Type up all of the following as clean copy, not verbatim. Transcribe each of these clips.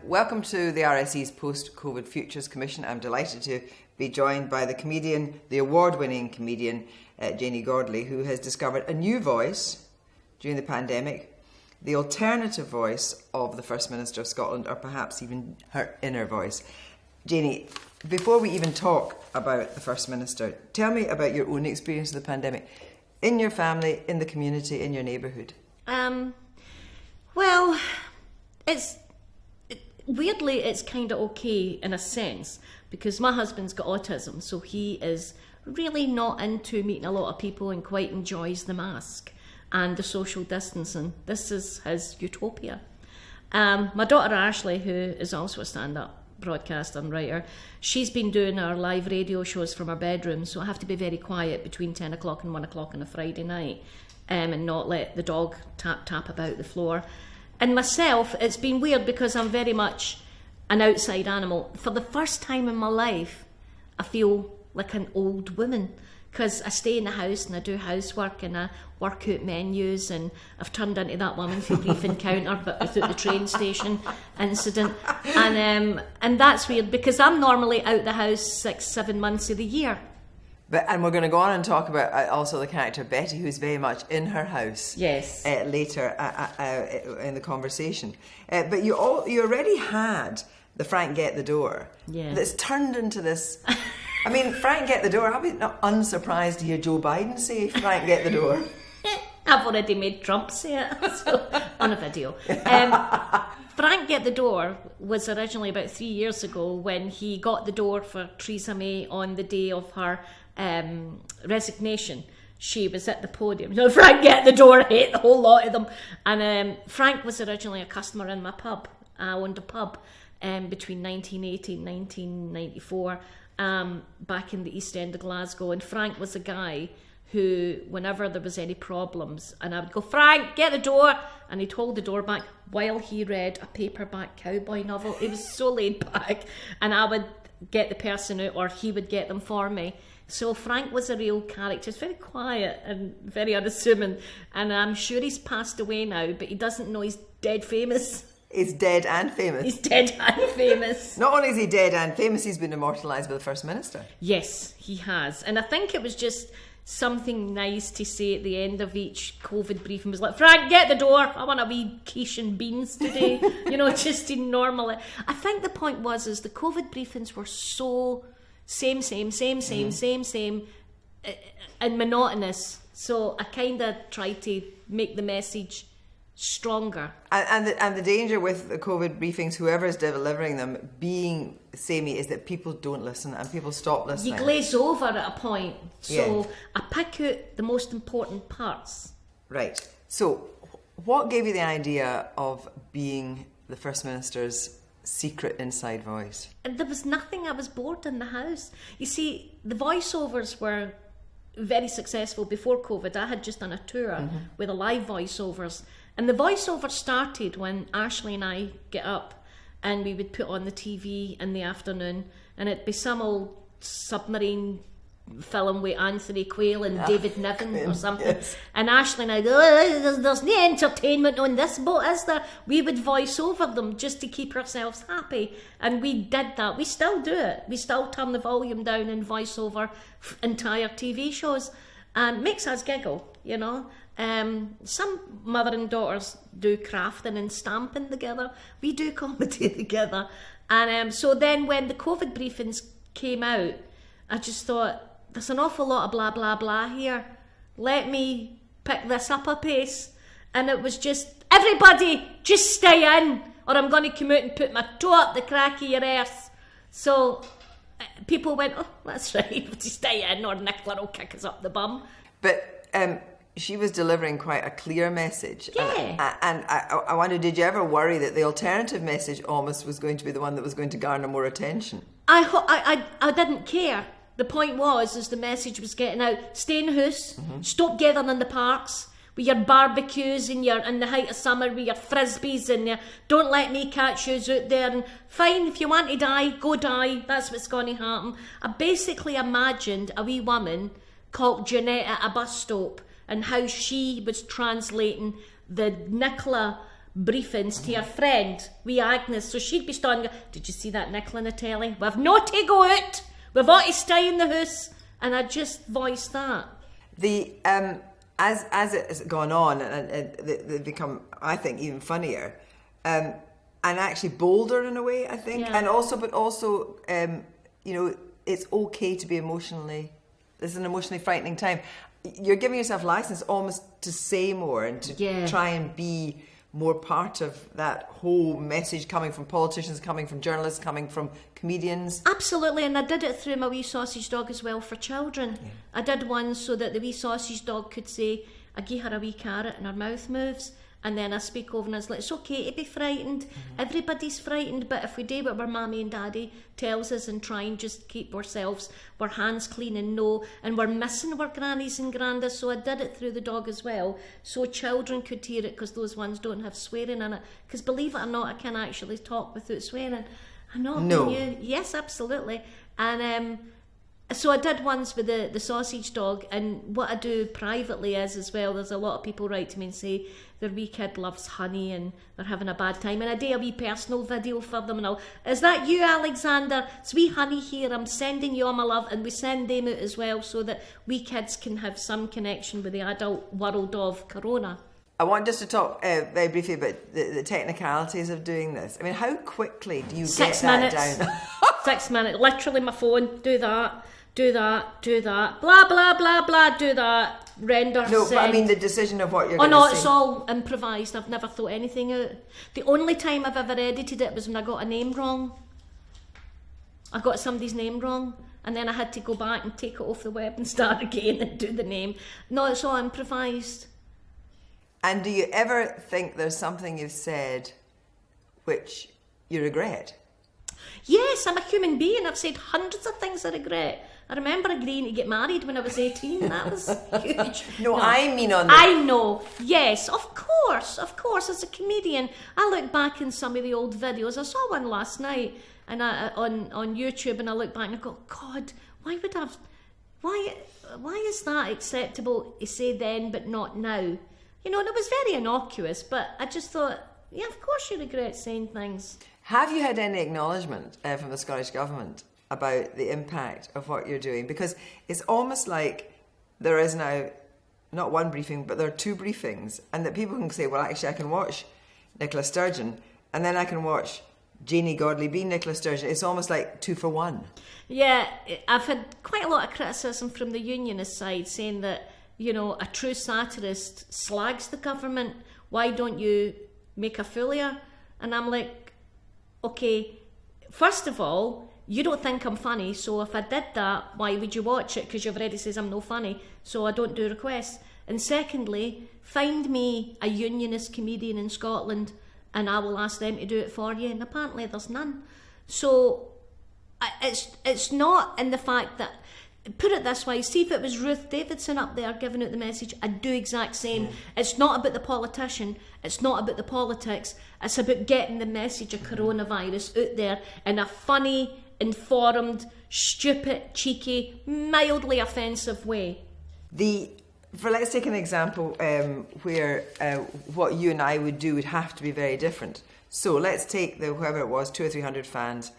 Welcome to the RSE's Post-COVID Futures Commission. I'm delighted to be joined by the award-winning comedian, Janey Godley, who has discovered a new voice during the pandemic, the alternative voice of the First Minister of Scotland, or perhaps even her inner voice. Janey, before we even talk about the First Minister, tell me about your own experience of the pandemic in your family, in the community, in your neighbourhood. Well, weirdly, it's kind of okay in a sense, because my husband's got autism, so he is really not into meeting a lot of people and quite enjoys the mask and the social distancing. This is his utopia. My daughter Ashley, who is also a stand-up broadcaster and writer, she's been doing our live radio shows from her bedroom, so I have to be very quiet between 10 o'clock and 1 o'clock on a Friday night, and not let the dog tap about the floor. And myself, it's been weird because I'm very much an outside animal. For the first time in my life, I feel like an old woman, because I stay in the house and I do housework and I work out menus, and I've turned into that woman for Brief Encounter, but without the train station incident. And that's weird because I'm normally out the house 6-7 months of the year. And we're going to go on and talk about also the character Betty, who's very much in her house. Yes. Later in the conversation. But you already had the Frank Get the Door. Yeah. That's turned into this. I mean, Frank Get the Door. I'll be not unsurprised to hear Joe Biden say Frank Get the Door. I've already made Trump say it so, on a video. Frank Get the Door was originally about 3 years ago when he got the door for Theresa May on the day of her resignation. She was at the podium. Frank Get the Door, hate the whole lot of them. And Frank was originally a customer in my pub. I owned a pub between 1980 and 1994 back in the East End of Glasgow. And Frank was a guy who, whenever there was any problems, and I would go, Frank, get the door, and he'd hold the door back while he read a paperback cowboy novel. He was so laid back, and I would get the person out, or he would get them for me. So Frank was a real character. He's very quiet and very unassuming, and I'm sure he's passed away now, but he doesn't know he's dead famous. He's dead and famous. He's dead and famous. Not only is he dead and famous, he's been immortalised by the First Minister. Yes, he has. And I think it was just something nice to say at the end of each COVID briefing. It was like, Frank, get the door. I want a wee quiche and beans today. Just to normal it. I think the point was the COVID briefings were so same, and monotonous. So I kind of tried to make the message stronger. And the danger with the COVID briefings, whoever's delivering them, being samey, is that people don't listen and people stop listening. You glaze over at a point. So yeah. I pick out the most important parts. Right. So what gave you the idea of being the First Minister's secret inside voice? And there was nothing. I was bored in the house. You see, the voiceovers were very successful before COVID. I had just done a tour with the live voiceovers. And the voiceover started when Ashley and I get up and we would put on the TV in the afternoon, and it'd be some old submarine film with Anthony Quayle and David Niven or something. Yes. And Ashley and I go, there's no entertainment on this boat, is there? We would voice over them just to keep ourselves happy. And we did that. We still do it. We still turn the volume down and voice over entire TV shows. And it makes us giggle, Some mother and daughters do crafting and stamping together. We do comedy together. And so then when the COVID briefings came out, I just thought, there's an awful lot of blah, blah, blah here. Let me pick this up a pace. And it was just, everybody, just stay in, or I'm going to come out and put my toe up the crack of your arse. So people went, oh, that's right, stay in, or Nicola will kick us up the bum. But she was delivering quite a clear message. Yeah. And I wonder, did you ever worry that the alternative message almost was going to be the one that was going to garner more attention? I didn't care. The point was, as the message was getting out, stay in the house, stop gathering in the parks with your barbecues and your in the height of summer with your frisbees and your don't let me catch you out there, and fine, if you want to die, go die, that's what's going to happen. I basically imagined a wee woman called Jeanette at a bus stop and how she was translating the Nicola briefings to her friend, wee Agnes. So she'd be standing, did you see that Nicola on the telly? We've not to go out. We've ought to stay in the house. And I just voiced that. The as it has gone on, and they've become, I think, even funnier, and actually bolder in a way, I think. Yeah. And also, you know, it's okay to be emotionally. This is an emotionally frightening time. You're giving yourself license almost to say more and to try and be more part of that whole message coming from politicians, coming from journalists, coming from comedians. Absolutely, and I did it through my wee sausage dog as well for children. Yeah. I did one so that the wee sausage dog could say, I give her a wee carrot and her mouth moves, and then I speak over and I was like, it's okay to be frightened. Everybody's frightened, but if we do what our mammy and daddy tells us and try and just keep ourselves, our hands clean and know, and we're missing our grannies and grandas, so I did it through the dog as well, so children could hear it, because those ones don't have swearing in it. Because believe it or not, I can actually talk without swearing. I'm not no. You. Yes, absolutely. And so I did ones with the sausage dog, and what I do privately is as well, there's a lot of people write to me and say their wee kid loves honey and they're having a bad time, and I do a wee personal video for them and all. Is that you, Alexander? It's wee honey here, I'm sending you all my love, and we send them out as well so that wee kids can have some connection with the adult world of Corona. I want just to talk very briefly about the technicalities of doing this. I mean, how quickly do you get that down? 6 minutes. Literally my phone, do that, blah, blah, blah, blah, do that, render, No, send. but I mean the decision of what you're going to Oh say. no, it's all improvised. I've never thought anything out. The only time I've ever edited it was when I got a name wrong. I got somebody's name wrong, and then I had to go back and take it off the web and start again and do the name. No, it's all improvised. And do you ever think there's something you've said which you regret? Yes, I'm a human being. I've said hundreds of things I regret. I remember agreeing to get married when I was 18. That was huge. No, I mean on the... I know. Yes, of course. As a comedian, I look back in some of the old videos. I saw one last night and on YouTube, and I look back and I go, God, why is that acceptable to say then but not now? You know, and it was very innocuous, but I just thought, yeah, of course you regret saying things. Have you had any acknowledgement from the Scottish Government about the impact of what you're doing? Because it's almost like there is now not one briefing, but there are two briefings, and that people can say, well, actually, I can watch Nicola Sturgeon, and then I can watch Janey Godley being Nicola Sturgeon. It's almost like 2 for 1. Yeah, I've had quite a lot of criticism from the unionist side saying that, you know, a true satirist slags the government. Why don't you make a fool of her? And I'm like, okay, first of all, you don't think I'm funny, so if I did that, why would you watch it? Because you've already said I'm no funny, so I don't do requests. And secondly, find me a unionist comedian in Scotland and I will ask them to do it for you. And apparently there's none. So it's not in the fact that, put it this way, see if it was Ruth Davidson up there giving out the message, I'd do exact same. It's not about the politician, it's not about the politics, it's about getting the message of coronavirus out there in a funny, informed, stupid, cheeky, mildly offensive way. Let's take an example where what you and I would do would have to be very different. So let's take whoever it was, 200 or 300 fans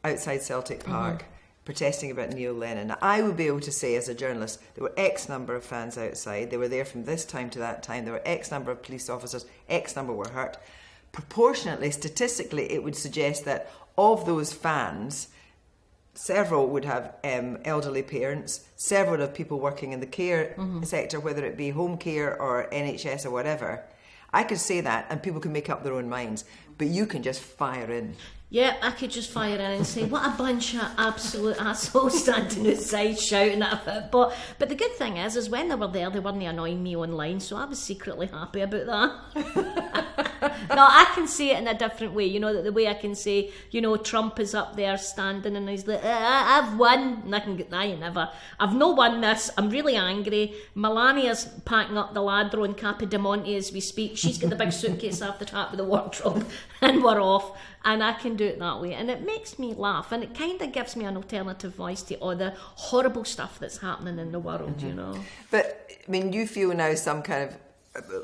outside Celtic Park, protesting about Neil Lennon. Now, I would be able to say as a journalist, there were X number of fans outside, they were there from this time to that time, there were X number of police officers, X number were hurt. Proportionately, statistically, it would suggest that of those fans, several would have elderly parents, several would have people working in the care sector, whether it be home care or NHS or whatever. I could say that and people can make up their own minds, but you can just fire in. Yeah, I could just fire in and say, what a bunch of absolute assholes standing outside shouting at it. But the good thing is when they were there, they weren't annoying me online, so I was secretly happy about that. No, I can say it in a different way, you know, that the way I can say, you know, Trump is up there standing and he's like, I've won, and I can get, I've no won this, I'm really angry. Melania's packing up the ladro in Capodimonte as we speak, she's got the big suitcase off the top of the wardrobe, and we're off. And I can do it that way, and it makes me laugh, and it kind of gives me an alternative voice to all the horrible stuff that's happening in the world, you know. But I mean, you feel now some kind of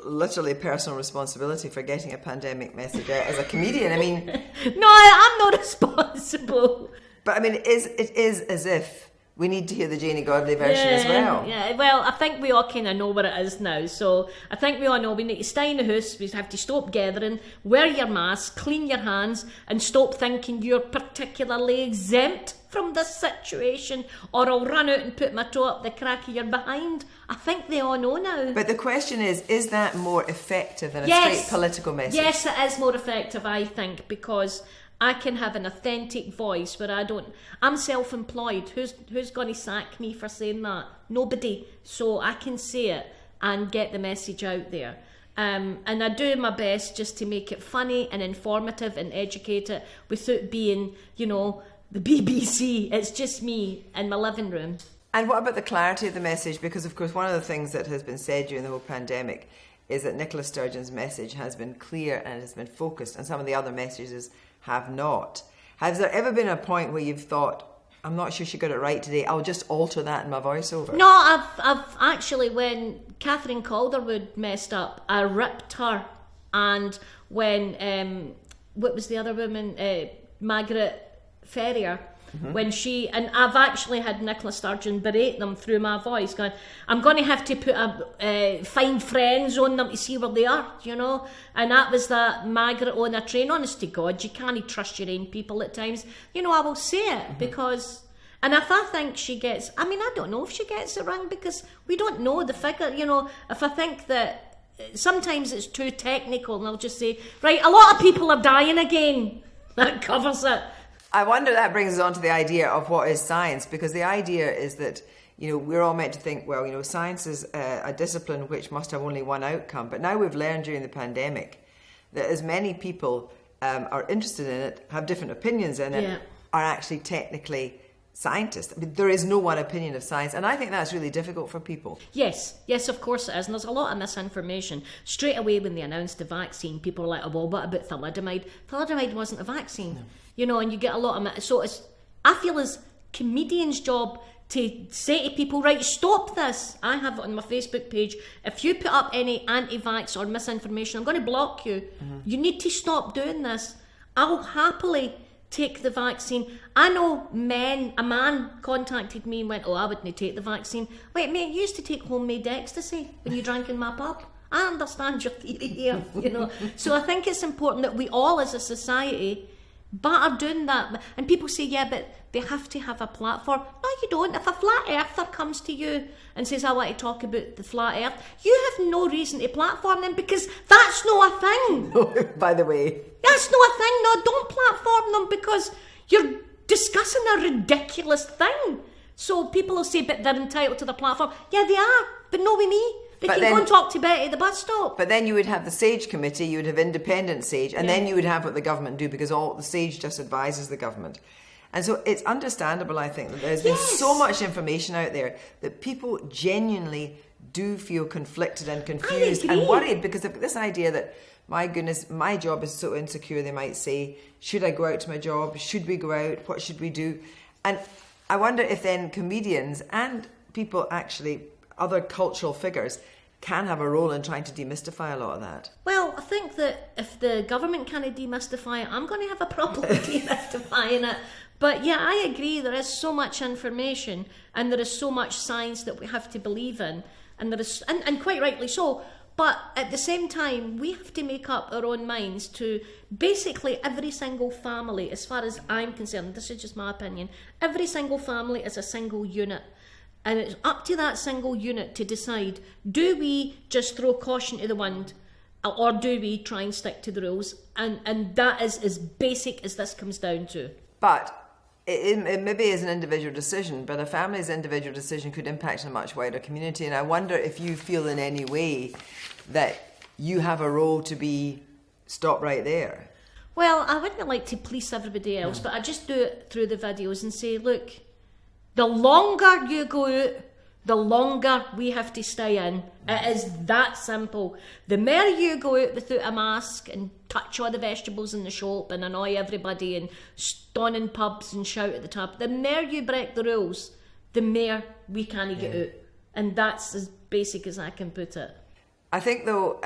literally personal responsibility for getting a pandemic message out as a comedian. I mean... No, I'm not responsible. But I mean, it is as if we need to hear the Janey Godley version as well. Yeah, well, I think we all kind of know what it is now. So I think we all know we need to stay in the house, we have to stop gathering, wear your mask, clean your hands, and stop thinking you're particularly exempt from this situation, or I'll run out and put my toe up the crack of your behind. I think they all know now. But the question is that more effective than a straight political message? Yes, it is more effective, I think, because I can have an authentic voice where I'm self-employed. Who's going to sack me for saying that? Nobody. So I can say it and get the message out there. And I do my best just to make it funny and informative and educate it without being, the BBC. It's just me in my living room. And what about the clarity of the message? Because, of course, one of the things that has been said during the whole pandemic is that Nicola Sturgeon's message has been clear and has been focused, and some of the other messages have not. Has there ever been a point where you've thought, I'm not sure she got it right today, I'll just alter that in my voiceover? No, I've actually, when Catherine Calderwood messed up, I ripped her. And when, what was the other woman? Margaret Ferrier. Mm-hmm. And I've actually had Nicola Sturgeon berate them through my voice, going, I'm going to have to put find friends on them to see where they are, and that was that Margaret on a train. Honest to God, you can't trust your own people at times. I will say it, because, and if I think she gets, I don't know if she gets it wrong, because we don't know the figure, if I think that sometimes it's too technical, and I'll just say, right, a lot of people are dying again, that covers it. I wonder, that brings us on to the idea of what is science, because the idea is that, we're all meant to think, well, science is a discipline which must have only one outcome. But now we've learned during the pandemic that as many people are interested in it, have different opinions in it, are actually technically scientists. There is no one opinion of science, and I think that's really difficult for people. Yes, of course it is, and there's a lot of misinformation. Straight away when they announced the vaccine, people were like, oh, well, what about thalidomide? Thalidomide wasn't a vaccine. No. And you get a lot of... So I feel it's comedians' job to say to people, right, stop this. I have it on my Facebook page. If you put up any anti-vax or misinformation, I'm going to block you. Mm-hmm. You need to stop doing this. I'll happily take the vaccine. I know a man contacted me and went, oh, I wouldn't take the vaccine. Wait, mate, you used to take homemade ecstasy when you drank in my pub. I understand your theory here, So I think it's important that we all as a society are doing that. And people say, yeah, but they have to have a platform. No, you don't. If a flat earther comes to you and says, I want to talk about the flat earth, you have no reason to platform them, because that's not a thing. No, by the way. That's not a thing. No, don't platform them, because you're discussing a ridiculous thing. So people will say, but they're entitled to the platform. Yeah, they are, but not with me. They can go and talk to Betty at the bus stop. But then you would have the SAGE committee, you would have independent SAGE, and then you would have what the government do, because all the SAGE just advises the government. And so it's understandable, I think, that there's been so much information out there that people genuinely do feel conflicted and confused and worried, because of this idea that, my goodness, my job is so insecure, they might say, should I go out to my job? Should we go out? What should we do? And I wonder if then comedians and people actually, other cultural figures, can have a role in trying to demystify a lot of that. Well, I think that if the government can't demystify it, I'm going to have a problem demystifying it. But yeah, I agree, there is so much information and there is so much science that we have to believe in, and there is, and quite rightly so. But at the same time, we have to make up our own minds to basically every single family, as far as I'm concerned, this is just my opinion, every single family is a single unit. And it's up to that single unit to decide, do we just throw caution to the wind, or do we try and stick to the rules? And that is as basic as this comes down to. But it maybe is an individual decision, but a family's individual decision could impact a much wider community. And I wonder if you feel in any way that you have a role to be stopped right there. Well, I wouldn't like to police everybody else, but I just do it through the videos and say, look, the longer you go out, the longer we have to stay in. It is that simple. The more you go out without a mask and touch all the vegetables in the shop and annoy everybody and stand in pubs and shout at the top, the more you break the rules, the more we can't get out. And that's as basic as I can put it. I think, though,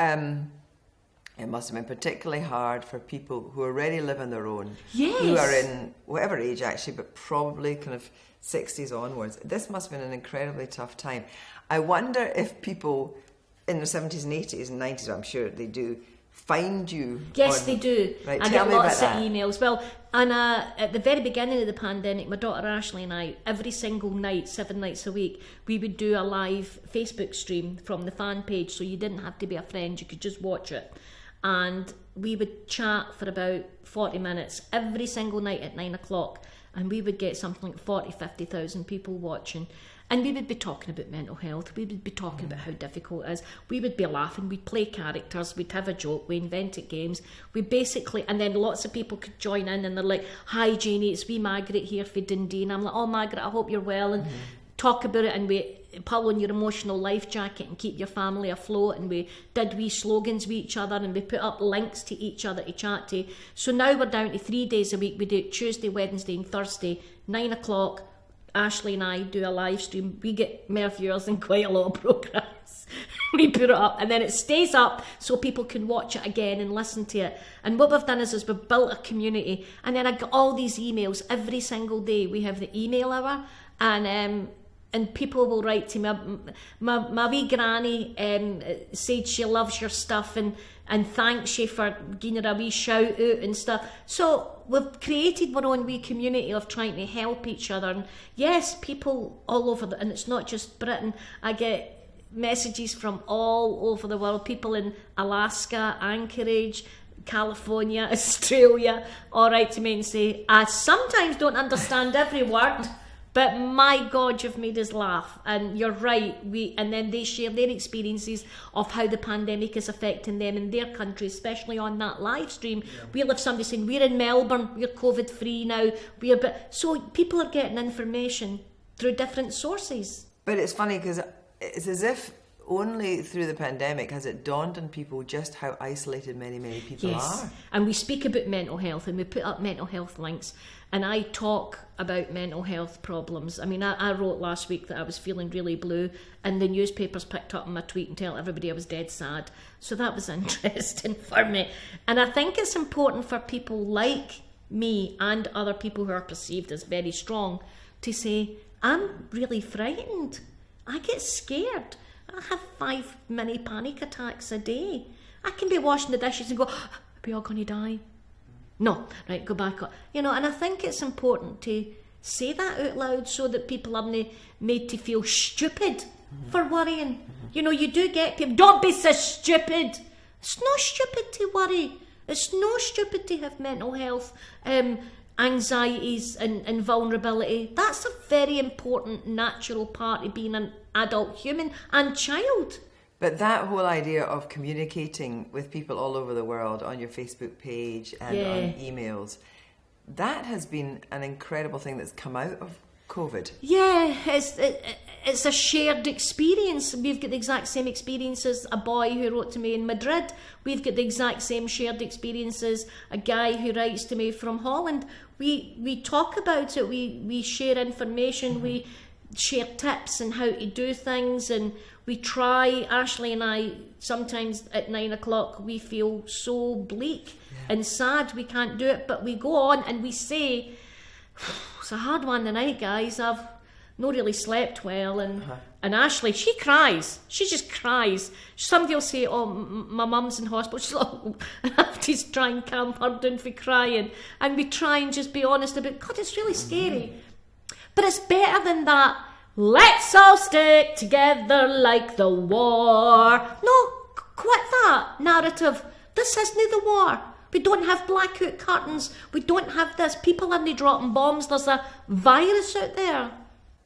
it must have been particularly hard for people who already live on their own, who are in whatever age, actually, but probably kind of 60s onwards. This must have been an incredibly tough time. I wonder if people in their 70s and 80s and 90s, I'm sure they do, find you. Yes, they do. Right, I tell get me lots of about that. emails. Well, and at the very beginning of the pandemic, my daughter Ashley and I, every single night, 7 nights a week, we would do a live Facebook stream from the fan page, so you didn't have to be a friend, you could just watch it. And we would chat for about 40 minutes every single night at 9 o'clock, and we would get something like 50,000 people watching. And we would be talking about mental health, we would be talking about how difficult it is, we would be laughing, we'd play characters, we'd have a joke, we invented games, we basically, and then lots of people could join in and they're like, hi Janey, it's wee Margaret here for Dundee, and I'm like, oh Margaret, I hope you're well, and talk about it, and we pull on your emotional life jacket and keep your family afloat, and we did wee slogans with each other, and we put up links to each other to chat to. So now we're down to 3 days a week. We do it Tuesday, Wednesday and Thursday, 9 o'clock. Ashley and I do a live stream. We get more viewers than quite a lot of programmes. We put it up and then it stays up so people can watch it again and listen to it. And what we've done is we've built a community, and then I get all these emails every single day. We have the email hour, and people will write to me. My wee granny said she loves your stuff and thanks you for giving her a wee shout out and stuff. So we've created our own wee community of trying to help each other. And yes, people all over, and it's not just Britain. I get messages from all over the world, people in Alaska, Anchorage, California, Australia, all write to me and say, I sometimes don't understand every word, but my God, you've made us laugh. And you're right. And then they share their experiences of how the pandemic is affecting them in their country, especially on that live stream. Yeah. We'll have somebody saying, we're in Melbourne, we're COVID-free now. So people are getting information through different sources. But it's funny because it's as if only through the pandemic has it dawned on people just how isolated many people are. And we speak about mental health, and we put up mental health links, and I talk about mental health problems. I mean, I wrote last week that I was feeling really blue, and the newspapers picked up on my tweet and tell everybody I was dead sad. So that was interesting for me. And I think it's important for people like me and other people who are perceived as very strong to say, I'm really frightened. I get scared. I have 5 mini panic attacks a day. I can be washing the dishes and go, are we all going to die? No, right, go back up. And I think it's important to say that out loud so that people aren't made to feel stupid for worrying. You do get people, don't be so stupid. It's not stupid to worry. It's not stupid to have mental health anxieties and vulnerability. That's a very important natural part of being an adult human and child. But that whole idea of communicating with people all over the world on your Facebook page and on emails, that has been an incredible thing that's come out of COVID. Yeah, it's a shared experience. We've got the exact same experience as a boy who wrote to me in Madrid. We've got the exact same shared experience as a guy who writes to me from Holland. We talk about it, we share information, we share tips on how to do things, and we try. Ashley and I, sometimes at 9 o'clock we feel so bleak and sad we can't do it, but we go on and we say, it's a hard one tonight, guys. I've not really slept well, and Ashley, she cries. She just cries. Somebody will say, oh, my mum's in hospital. She's like, oh, I have to try and calm her down for crying. And we try and just be honest about, God, it's really scary. But it's better than that. Let's all stick together like the war. No, quit that narrative. This isn't the war. We don't have blackout curtains. We don't have this. People aren't dropping bombs. There's a virus out there.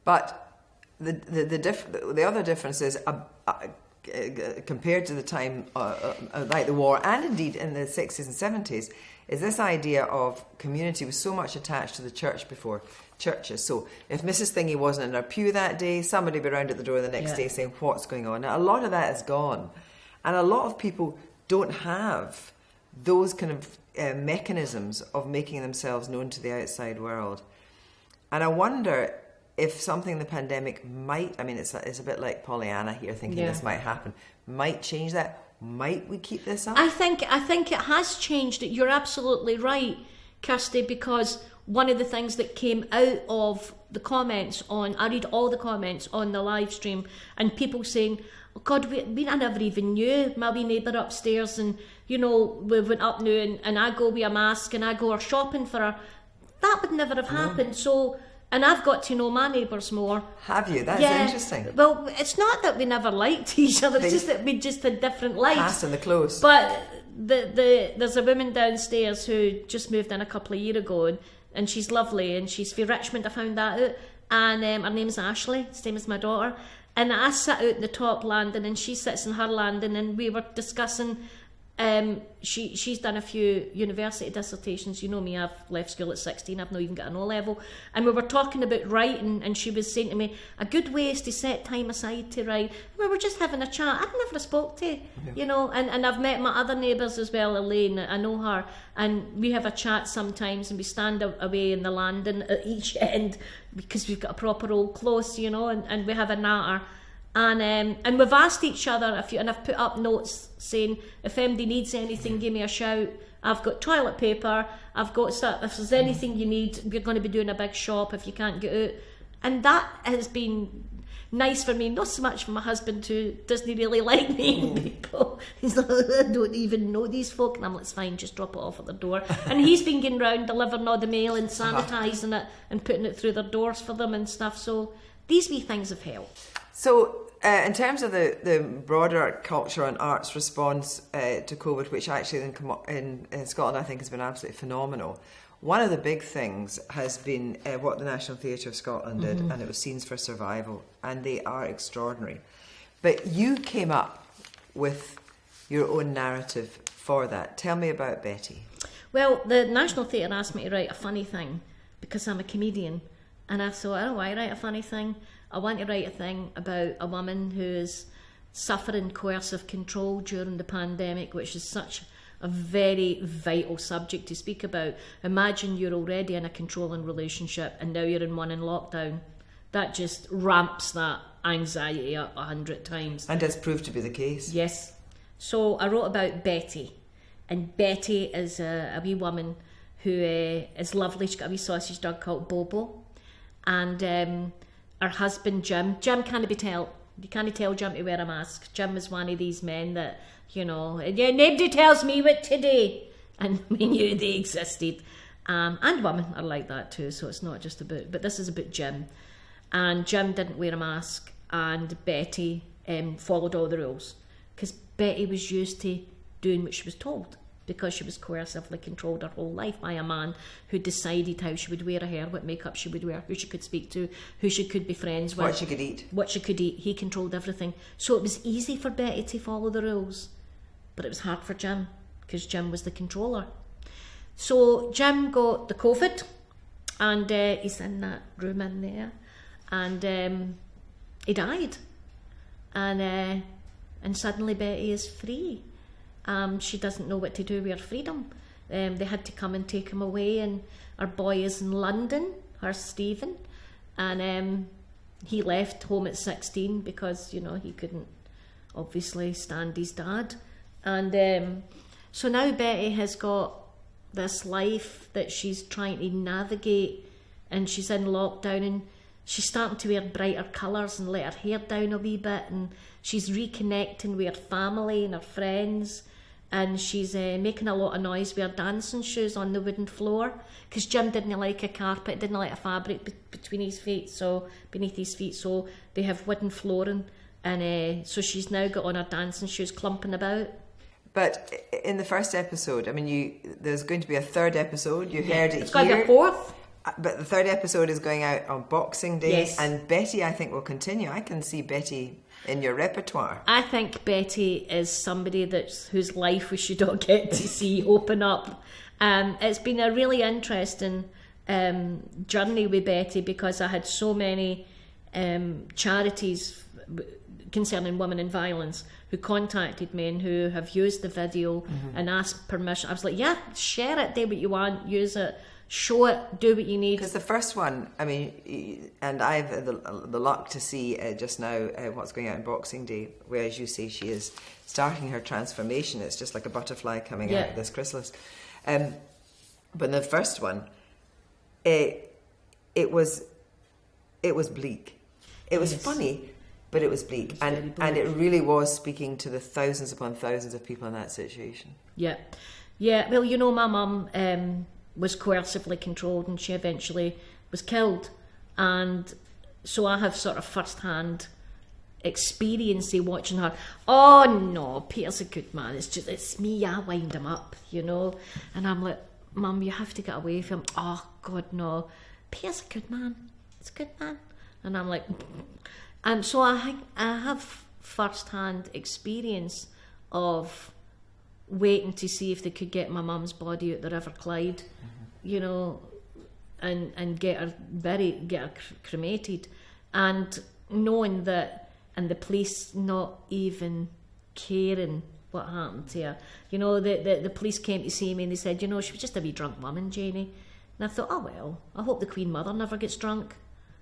But the other difference is, compared to the time like the war, and indeed in the 60s and 70s, is this idea of community was so much attached to the church before churches. So if Mrs. Thingy wasn't in her pew that day, somebody would be around at the door the next day saying, what's going on? Now, a lot of that is gone. And a lot of people don't have those kind of mechanisms of making themselves known to the outside world. And I wonder if something in the pandemic might, I mean, it's a bit like Pollyanna here, thinking this might happen, might change that. Might we keep this up? I think it has changed. You're absolutely right, Kirsty, because one of the things that came out of the comments I read all the comments on the live stream, and people saying, oh God, I never even knew my wee neighbour upstairs, and we went up now and I go with a mask and I go her shopping for her. That would never have happened. So, and I've got to know my neighbours more. Have you? That's interesting. Well, it's not that we never liked each other, it's just that we just had different lives. Fast and the close. But there's a woman downstairs who just moved in a couple of years ago, and she's lovely, and she's from Richmond, I found that out, and her name's Ashley, same as my daughter, and I sit out the top landing and she sits in her landing, and we were discussing. She's done a few university dissertations. You know me, I've left school at 16, I've not even got an O-level, and we were talking about writing, and she was saying to me, a good way is to set time aside to write. And we were just having a chat. I'd never spoke to, and I've met my other neighbours as well, Elaine, I know her, and we have a chat sometimes, and we stand away in the landing at each end, because we've got a proper old close, and we have a natter. And we've asked each other and I've put up notes saying, if anybody needs anything, give me a shout. I've got toilet paper, I've got stuff, if there's anything you need, we're going to be doing a big shop if you can't get out. And that has been nice for me, not so much for my husband, who doesn't really like meeting people. He's like, I don't even know these folk, and I'm like, it's fine, just drop it off at their door. And he's been going round delivering all the mail and sanitising it and putting it through their doors for them and stuff. So these wee things have helped. So in terms of the broader culture and arts response to COVID, which actually in Scotland I think has been absolutely phenomenal, one of the big things has been what the National Theatre of Scotland did, and it was Scenes for Survival, and they are extraordinary. But you came up with your own narrative for that. Tell me about Betty. Well, the National Theatre asked me to write a funny thing because I'm a comedian, and I thought, I don't want to write a funny thing. I want to write a thing about a woman who is suffering coercive control during the pandemic, which is such a very vital subject to speak about. Imagine you're already in a controlling relationship and now you're in one in lockdown. That just ramps that anxiety up 100 times. And has proved to be the case. Yes. So I wrote about Betty, and Betty is a wee woman who is lovely. She's got a wee sausage dog called Bobo, and her husband Jim can't be tell. You can't tell Jim to wear a mask. Jim is one of these men that, nobody tells me what to do, and we knew they existed. And women are like that too, so it's not just about, but this is about Jim. And Jim didn't wear a mask, and Betty followed all the rules, because Betty was used to doing what she was told, because she was coercively controlled her whole life by a man who decided how she would wear her hair, what makeup she would wear, who she could speak to, who she could be friends with. What she could eat. What she could eat. He controlled everything. So it was easy for Betty to follow the rules, but it was hard for Jim, because Jim was the controller. So Jim got the COVID, and he's in that room in there, and he died. And suddenly Betty is free. She doesn't know what to do with her freedom. They had to come and take him away, and our boy is in London, her Stephen, and he left home at 16 because he couldn't obviously stand his dad, and so now Betty has got this life that she's trying to navigate, and she's in lockdown, and she's starting to wear brighter colours and let her hair down a wee bit, and she's reconnecting with her family and her friends. And she's making a lot of noise with her dancing shoes on the wooden floor, because Jim didn't like a carpet, didn't like a fabric between his feet, so beneath his feet, so they have wooden flooring, and so she's now got on her dancing shoes clumping about. But in the first episode, there's going to be a third episode. You heard it it's here. It's going to be a fourth. But the third episode is going out on Boxing Day, yes. And Betty, I think, will continue. I can see Betty in your repertoire. I think Betty is somebody whose life we should all get to see open up. It's been a really interesting journey with Betty, because I had so many charities concerning women in violence who contacted me and who have used the video and asked permission. I was like, yeah, share it, do what you want, use it, show it, do what you need. Because the first one, I mean, and I've had the luck to see just now what's going out on Boxing Day, where, as you say, she is starting her transformation. It's just like a butterfly coming out of this chrysalis. But in the first one, it was bleak. It was funny, but it was bleak. And it really was speaking to the thousands upon thousands of people in that situation. Yeah. Yeah, well, you know, my mum was coercively controlled and she eventually was killed. And so I have sort of first-hand experience watching her. Oh, no, Peter's a good man. It's me, I wind him up, you know. And I'm like, Mum, you have to get away from him. Oh, God, no. Peter's a good man. He's a good man. And I'm like... And so I have first-hand experience of waiting to see if they could get my mum's body out the River Clyde, you know, and get her cremated, and knowing that, and the police not even caring what happened to her. You know, the police came to see me and they said, you know, she was just a wee drunk woman, Janey. And I thought, oh well, I hope the Queen Mother never gets drunk,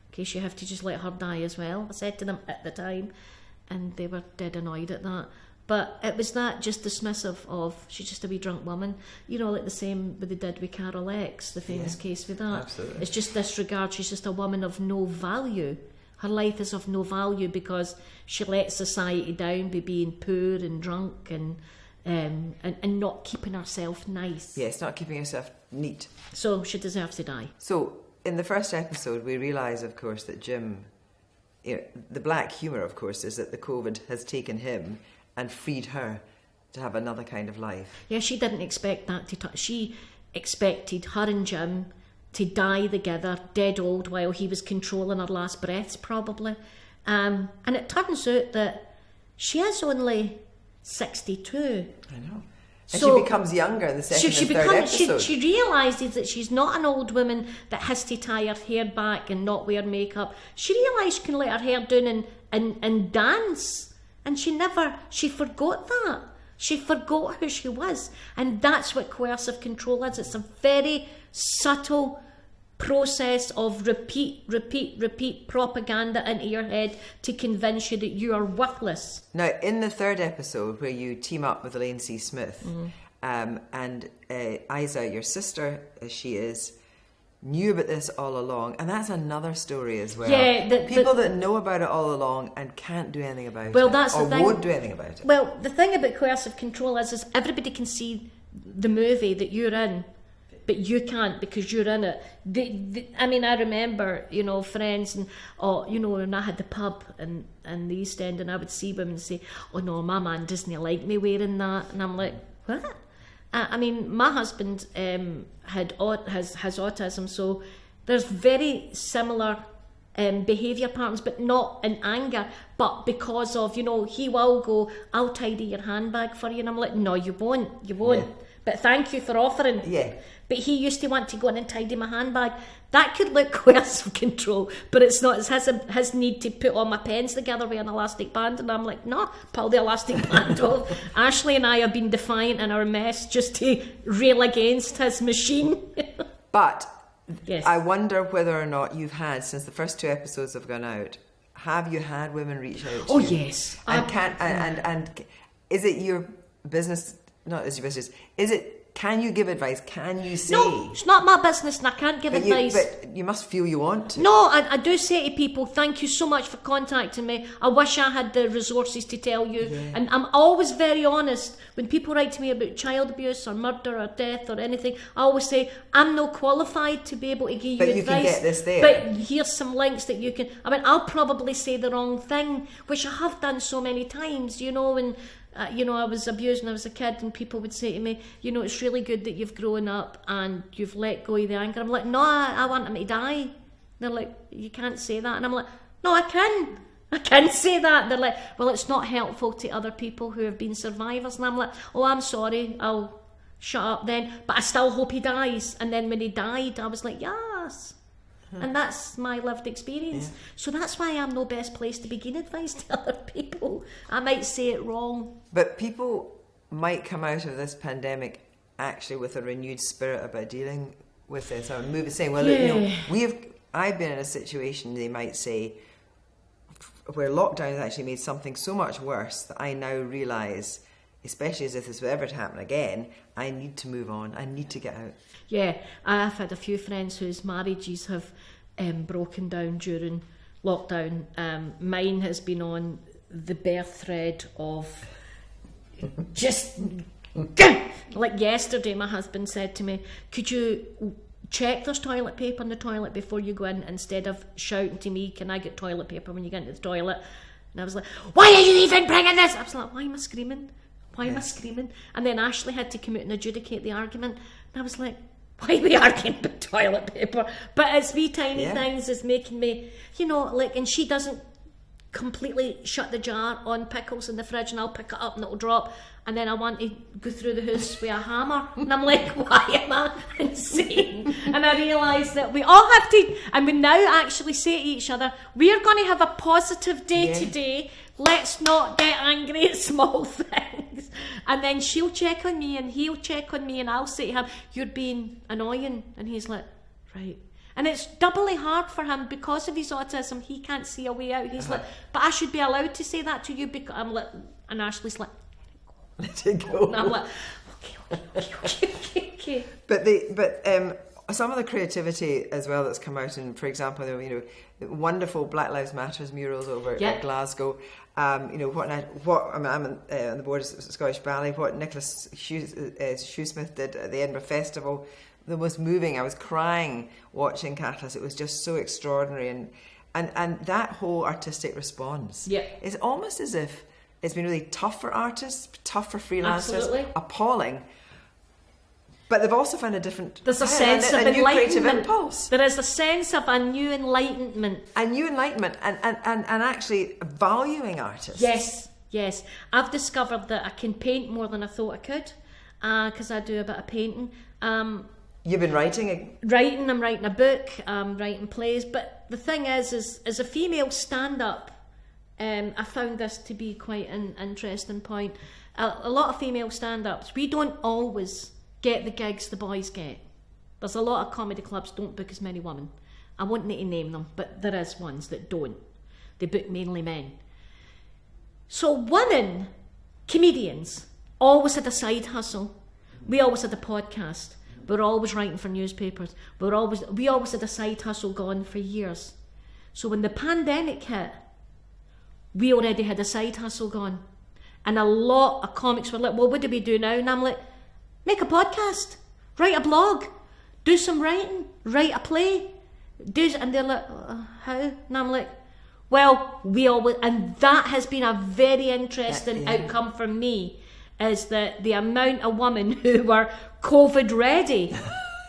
in case you have to just let her die as well. I said to them at the time, and they were dead annoyed at that. But it was that just dismissive of, she's just a wee drunk woman. You know, like the same with they did with Carol X, the famous case with that. Absolutely. It's just disregard, she's just a woman of no value. Her life is of no value because she let society down by being poor and drunk and not keeping herself nice. Yes, not keeping herself neat. So she deserves to die. So in the first episode, we realise, of course, that Jim, you know, the black humour, of course, is that the COVID has taken him and freed her to have another kind of life. Yeah, she didn't expect that she expected her and Jim to die together, dead old, while he was controlling her last breaths, probably. And it turns out that she is only 62. I know. And so she becomes younger in the second and third episode. She realises that she's not an old woman that has to tie her hair back and not wear makeup. She realised she can let her hair down and dance. And she forgot that. She forgot who she was. And that's what coercive control is. It's a very subtle process of repeat propaganda into your head to convince you that you are worthless. Now, in the third episode, where you team up with Elaine C. Smith, and Isa, your sister, as she is, knew about this all along, and that's another story as well. Yeah, people that know about it all along and can't do anything about it, that's or the thing. Won't do anything about it. Well, the thing about coercive control is everybody can see the movie that you're in, but you can't because you're in it. I mean, I remember, you know, friends and, you know, when I had the pub in the East End, and I would see women say, oh no, my man doesn't like me wearing that. And I'm like, what? I mean, my husband has autism, so there's very similar behaviour patterns, but not in anger, but because of, you know, he will go, I'll tidy your handbag for you. And I'm like, no, you won't. Yeah. But thank you for offering. Yeah. But he used to want to go in and tidy my handbag. That could look coercive control, but it's not. It's his need to put all my pens together with an elastic band, and I'm like, no, pull the elastic band off. Ashley and I have been defiant in our mess just to rail against his machine. But yes. I wonder whether or not you've had, since the first 2 episodes have gone out, have you had women reach out to you? Oh, yes. And is it your business, not as your business, can you give advice? Can you say? No, it's not my business and I can't give advice. But you must feel you want to. No, I do say to people, thank you so much for contacting me. I wish I had the resources to tell you. Yeah. And I'm always very honest. When people write to me about child abuse or murder or death or anything, I always say, I'm not qualified to be able to give you advice. But you can get this there. But here's some links that you can... I mean, I'll probably say the wrong thing, which I have done so many times, you know, and... you know, I was abused when I was a kid, and people would say to me, you know, it's really good that you've grown up and you've let go of the anger. I'm like, no, I want him to die. They're like, you can't say that. And I'm like, no, I can say that. They're like, well, it's not helpful to other people who have been survivors. And I'm like, oh, I'm sorry, I'll shut up then. But I still hope he dies. And then when he died, I was like, yes. And that's my lived experience. So that's why I'm no best place to be giving advice to other people. I might say it wrong. But people might come out of this pandemic actually with a renewed spirit about dealing with this. I mean, saying, well, I've been in a situation, they might say, where lockdown has actually made something so much worse that I now realise, especially as if this were ever to happen again, I need to move on. I need to get out. Yeah, I've had a few friends whose marriages have broken down during lockdown. Mine has been on the birth thread of just... Like yesterday, my husband said to me, could you check there's toilet paper in the toilet before you go in, instead of shouting to me, can I get toilet paper when you get into the toilet? And I was like, why are you even bringing this? I was like, why am I screaming? Why am I screaming? And then Ashley had to come out and adjudicate the argument. And I was like, why are we arguing about toilet paper? But it's wee tiny things is making me, and she doesn't completely shut the jar on pickles in the fridge, and I'll pick it up and it'll drop, and then I want to go through the house with a hammer, and I'm like, why am I insane? And I realise that we all have to, and we now actually say to each other, we're going to have a positive day today, let's not get angry at small things. And then she'll check on me and he'll check on me, and I'll say to him, you're being annoying, and he's like, right. And it's doubly hard for him because of his autism. He can't see a way out. He's like, but I should be allowed to say that to you, because I'm like, and Ashley's like, let it go. And I'm like, okay. But some of the creativity as well that's come out, and for example, wonderful Black Lives Matters murals over at Glasgow. I'm on the board of Scottish Ballet. What Nicholas Shoesmith did at the Edinburgh Festival, the most moving. I was crying watching Catalyst. It was just so extraordinary, and that whole artistic response. Yeah, it's almost as if it's been really tough for artists, tough for freelancers, appalling. But they've also found there's a sense of a new creative impulse. There is a sense of a new enlightenment. And actually valuing artists. Yes. I've discovered that I can paint more than I thought I could, because I do a bit of painting. You've been writing? I'm writing a book, writing plays. But the thing is as a female stand-up, I found this to be quite an interesting point. A lot of female stand-ups, we don't always get the gigs the boys get. There's a lot of comedy clubs don't book as many women. I won't need to name them, but there is ones that don't. They book mainly men. So women comedians always had a side hustle. We always had a podcast. We're always writing for newspapers. We always had a side hustle going for years. So when the pandemic hit, we already had a side hustle going. And a lot of comics were like, well, what do we do now? And I'm like, make a podcast, write a blog, do some writing, write a play. And they're like, how? And I'm like, well, we always, and that has been a very interesting outcome for me, is that the amount of women who were COVID ready,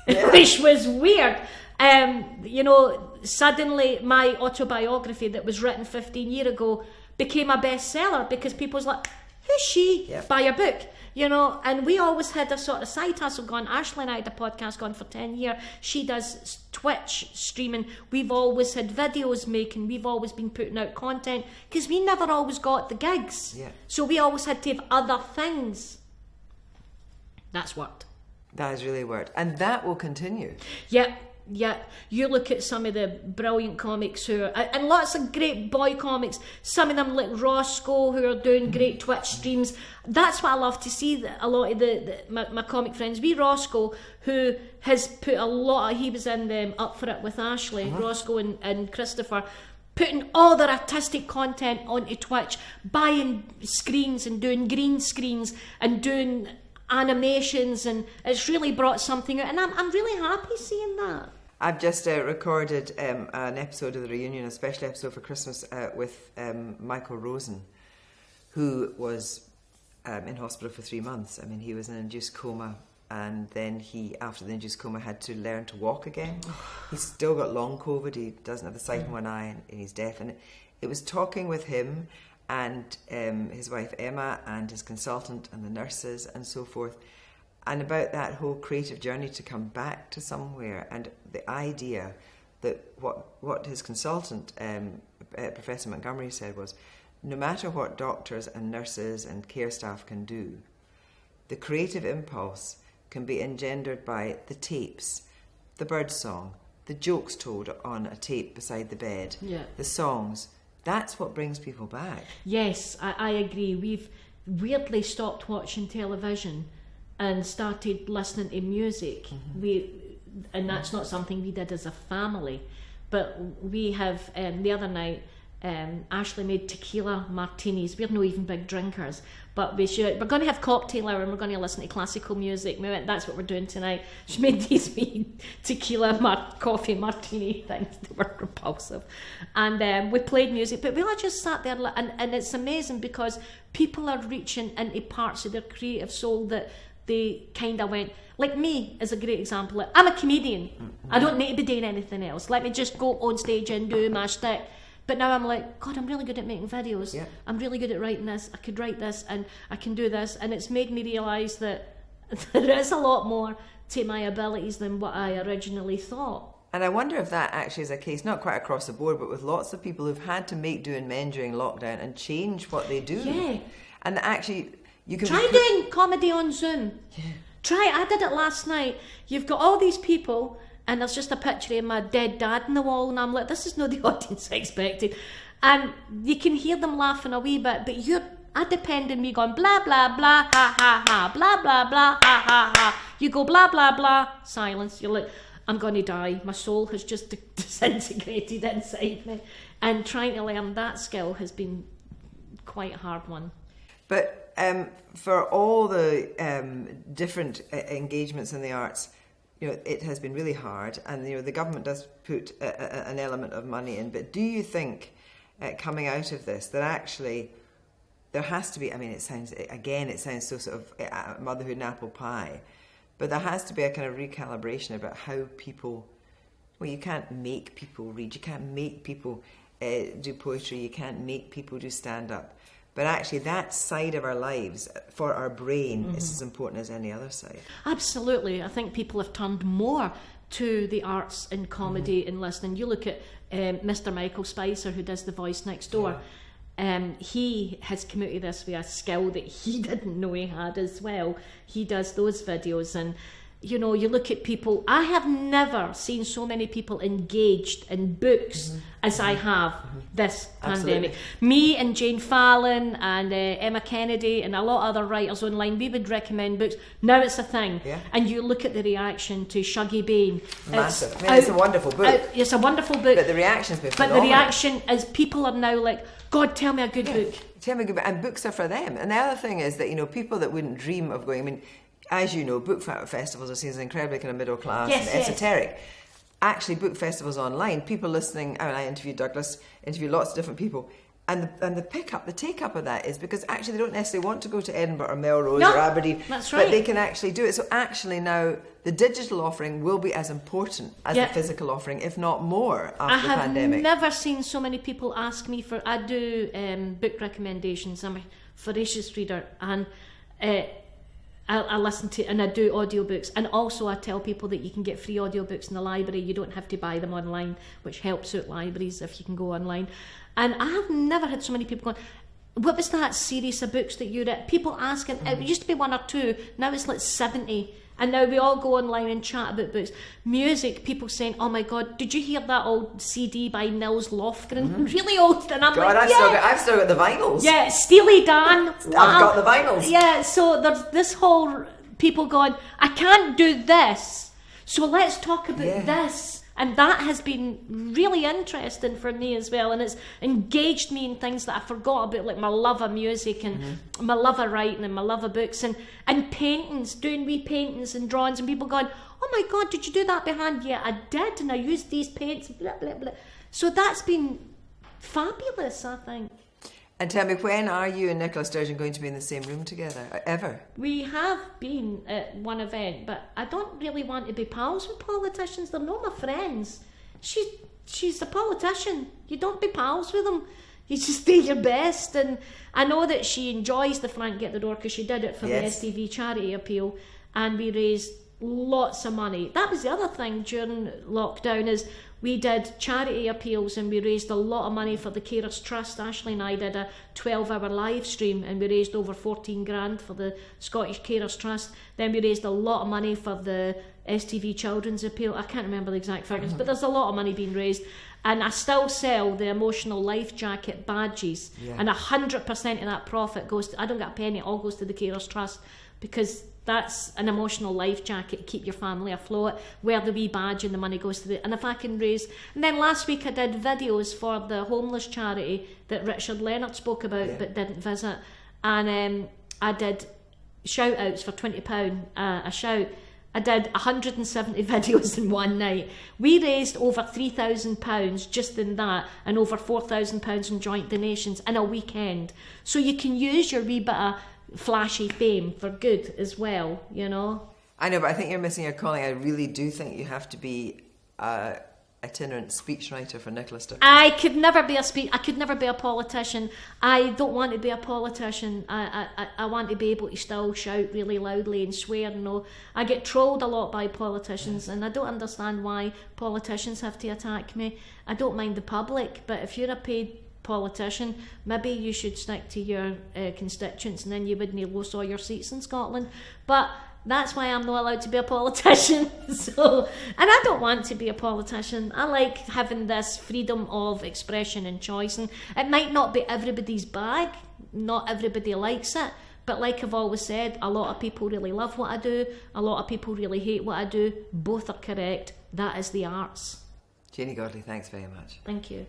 which was weird. Suddenly my autobiography that was written 15 years ago became a bestseller because people was like, who's she? Buy a book. And we always had a sort of side hustle going. Ashley and I had a podcast going for 10 years. She does Twitch streaming. We've always had videos making. We've always been putting out content because we never always got the gigs. Yeah. So we always had to have other things. That's worked. That has really worked. And that will continue. Yeah, you look at some of the brilliant comics who are, and lots of great boy comics, some of them like Roscoe who are doing great Twitch streams. That's what I love to see, that a lot of my comic friends. Roscoe, who has put a lot of, he was in Up For It with Ashley, Roscoe and Christopher, putting all their artistic content onto Twitch, buying screens and doing green screens and doing animations, and it's really brought something out, and I'm really happy seeing that. I've just recorded an episode of The Reunion, a special episode for Christmas with Michael Rosen, who was in hospital for 3 months. I mean, he was in an induced coma, and then he, after the induced coma, had to learn to walk again. He's still got long COVID. He doesn't have the sight in one eye, and he's deaf. And it was talking with him and his wife Emma and his consultant and the nurses and so forth, and about that whole creative journey to come back to somewhere, and the idea that what his consultant, Professor Montgomery, said was, no matter what doctors and nurses and care staff can do, the creative impulse can be engendered by the tapes, the birdsong, the jokes told on a tape beside the bed, the songs. That's what brings people back. Yes, I agree. We've weirdly stopped watching television and started listening to music. And that's not something we did as a family. But we have, the other night, Ashley made tequila martinis. We're not even big drinkers, but we're going to have cocktail hour and we're going to listen to classical music. We went, that's what we're doing tonight. She made these tequila coffee martini things that were repulsive, and we played music, but we all just sat there, and it's amazing because people are reaching into parts of their creative soul that they kind of went, like me is a great example. I'm a comedian. I don't need to be doing anything else. Let me just go on stage and do my shtick. But now I'm like, God, I'm really good at making videos. Yeah. I'm really good at writing this. I could write this and I can do this. And it's made me realise that there is a lot more to my abilities than what I originally thought. And I wonder if that actually is a case, not quite across the board, but with lots of people who've had to make do and mend during lockdown and change what they do. Yeah. And actually, you can... Try doing comedy on Zoom. Yeah. I did it last night. You've got all these people... and there's just a picture of my dead dad on the wall, and I'm like, this is not the audience I expected. And you can hear them laughing a wee bit, but I depend on me going blah, blah, blah, ha, ha, ha, blah, blah, blah, ha, ha, ha. You go blah, blah, blah, silence. You're like, I'm going to die. My soul has just disintegrated inside me. And trying to learn that skill has been quite a hard one. But for all the different engagements in the arts, it has been really hard, and the government does put an element of money in. But do you think, coming out of this, that actually there has to be? I mean, it sounds so sort of motherhood and apple pie, but there has to be a kind of recalibration about how people. Well, you can't make people read. You can't make people do poetry. You can't make people do stand up. But actually, that side of our lives, for our brain, is as important as any other side. Absolutely. I think people have turned more to the arts and comedy and listening. You look at Mr. Michael Spicer, who does The Voice Next Door. He has come out of this with a skill that he didn't know he had as well. He does those videos, and you look at people. I have never seen so many people engaged in books as I have this pandemic. Me and Jane Fallon and Emma Kennedy and a lot of other writers online, we would recommend books. Now it's a thing. Yeah. And you look at the reaction to Shuggie Bain. Massive. It's a wonderful book. It's a wonderful book. But the reaction's been phenomenal. But the reaction is people are now like, God, tell me a good book. Tell me a good book. And books are for them. And the other thing is that, people that wouldn't dream of going, I mean, as you know, book festivals are seen as incredibly kind of middle class and esoteric. Yes. Actually, book festivals online, people listening. I interviewed Douglas, interviewed lots of different people, and the take up of that is because actually they don't necessarily want to go to Edinburgh or Melrose or Aberdeen, that's right. But they can actually do it. So actually now the digital offering will be as important as the physical offering, if not more, after the pandemic. I have never seen so many people ask me for. I do book recommendations. I'm a voracious reader, and. I listen to, and I do audiobooks, and also I tell people that you can get free audiobooks in the library. You don't have to buy them online, which helps out libraries if you can go online. And I have never had so many people going, what was that series of books that you read? People asking, it used to be 1 or 2, now it's like 70. And now we all go online and chat about books. Music, people saying, oh my God, did you hear that old CD by Nils Lofgren? Really old. And I'm like, I've still got the vinyls. Yeah, Steely Dan. I've got the vinyls. Yeah, so there's this whole people going, I can't do this, so let's talk about this. And that has been really interesting for me as well, and it's engaged me in things that I forgot about, like my love of music and my love of writing and my love of books and paintings, doing wee paintings and drawings, and people going, oh my God, did you do that by hand? Yeah, I did, and I used these paints, blah, blah, blah. So that's been fabulous, I think. And tell me, when are you and Nicola Sturgeon going to be in the same room together? Ever? We have been at one event, but I don't really want to be pals with politicians. They're not my friends. She's a politician. You don't be pals with them. You just do your best. And I know that she enjoys the Frank Get the Door because she did it for the STV charity appeal, and we raised lots of money. That was the other thing during lockdown, is we did charity appeals and we raised a lot of money for the Carers Trust. Ashley and I did a 12-hour live stream and we raised over 14 grand for the Scottish Carers Trust. Then we raised a lot of money for the STV Children's Appeal. I can't remember the exact figures, but there's a lot of money being raised. And I still sell the emotional life jacket badges, and 100% of that profit goes to, I don't get a penny, it all goes to the Carers Trust, because that's an emotional life jacket to keep your family afloat, where the wee badge and the money goes to the, and if I can raise. And then last week I did videos for the homeless charity that Richard Leonard spoke about but didn't visit, and I did shout outs for £20 a shout. I did 170 videos in one night. We raised over £3,000 just in that, and over £4,000 in joint donations in a weekend. So you can use your wee bit of flashy fame for good as well, you know. I know, but I think you're missing your calling. I really do think you have to be itinerant speechwriter for Nicola Sturgeon. I could never be I could never be a politician. I don't want to be a politician. I want to be able to still shout really loudly and swear. I get trolled a lot by politicians, and I don't understand why politicians have to attack me. I don't mind the public, but if you're a paid politician, maybe you should stick to your constituents, and then you wouldn't lose all your seats in Scotland. But that's why I'm not allowed to be a politician. And I don't want to be a politician. I like having this freedom of expression and choice, and it might not be everybody's bag, not everybody likes it, but like I've always said, a lot of people really love what I do, a lot of people really hate what I do. Both are correct. That is the arts. Janey Godley, thanks very much. Thank you.